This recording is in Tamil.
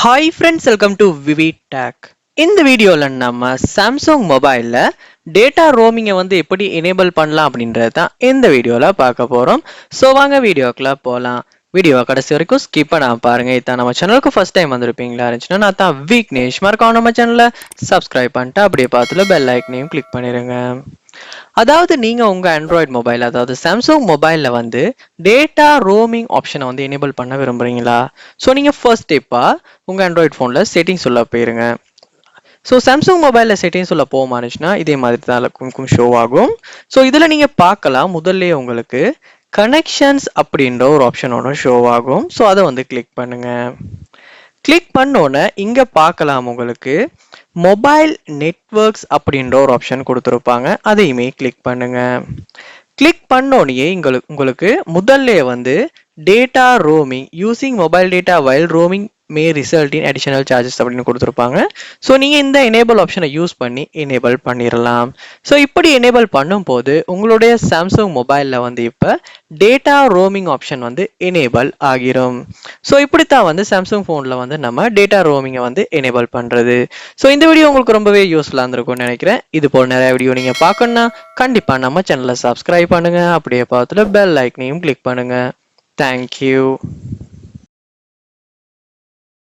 ஹாய் ஃப்ரெண்ட்ஸ், வெல்கம் டு விவி டேக். இந்த வீடியோவில் நம்ம சாம்சங் மொபைலில் டேட்டா ரோமிங்கை வந்து எப்படி எனேபிள் பண்ணலாம் அப்படின்றது தான் இந்த வீடியோவில் பார்க்க போகிறோம். ஸோ வாங்க வீடியோக்குள்ளே போகலாம். வீடியோ கடைசி வரைக்கும் ஸ்கிப் பண்ணாம பாருங்க. இதான் நம்ம சேனலுக்கு ஃபர்ஸ்ட் டைம் வந்திருப்பீங்களா இருந்துச்சுன்னா நான் தான் விக்னேஷ். மறக்காம நம்ம சேனலை சப்ஸ்கிரைப் பண்ணிட்டு அப்படியே பார்த்துல பெல் ஐக்கனையும் கிளிக் பண்ணிடுங்க. அதாவது நீங்க உங்க ஆண்ட்ராய்டு மொபைல், அதாவது சாம்சங் மொபைல்ல வந்து டேட்டா ரோமிங் ஆப்ஷனை வந்து எனேபிள் பண்ண விரும்புறீங்களா? ஸோ நீங்க ஃபர்ஸ்ட் ஸ்டெப்பா உங்க ஆண்ட்ராய்டு ஃபோன்ல செட்டிங்ஸ் உள்ள போயிருங்க. ஸோ சாம்சங் மொபைலில் செட்டிங்ஸ் உள்ள போக மாட்டுச்சுன்னா இதே மாதிரி தான் இருக்கும் ஷோ ஆகும். ஸோ இதில் நீங்கள் பார்க்கலாம், முதல்ல உங்களுக்கு கனெக்ஷன்ஸ் அப்படின்ற ஒரு ஆப்ஷன் ஒன்று ஷோ ஆகும். ஸோ அதை வந்து கிளிக் பண்ணுங்க. கிளிக் பண்ணோன்னே இங்கே பார்க்கலாம், உங்களுக்கு மொபைல் நெட்வொர்க்ஸ் அப்படின்ற ஒரு ஆப்ஷன் கொடுத்துருப்பாங்க. அதையுமே கிளிக் பண்ணுங்க. கிளிக் பண்ணோன்னே உங்களுக்கு முதல்ல வந்து data roaming using mobile data while roaming May result in additional charges அப்படின்னு கொடுத்துருப்பாங்க. ஸோ நீங்கள் இந்த எனேபிள் ஆப்ஷனை யூஸ் பண்ணி எனேபிள் பண்ணிடலாம். ஸோ இப்படி எனேபிள் பண்ணும்போது உங்களுடைய சாம்சங் மொபைலில் வந்து இப்போ டேட்டா ரோமிங் ஆப்ஷன் வந்து எனேபிள் ஆகிரும். ஸோ இப்படித்தான் வந்து சாம்சங் ஃபோனில் வந்து நம்ம டேட்டா ரோமிங்கை வந்து எனேபிள் பண்ணுறது. ஸோ இந்த வீடியோ உங்களுக்கு ரொம்பவே யூஸ்ஃபுல்லாக இருந்திருக்கும்னு நினைக்கிறேன். இது போல் நிறைய வீடியோ நீங்கள் பார்க்கணுன்னா கண்டிப்பாக நம்ம சேனலை சப்ஸ்கிரைப் பண்ணுங்கள். அப்படியே பார்த்துல பெல் ஐக்கனையும் கிளிக் பண்ணுங்கள். தேங்க்யூ.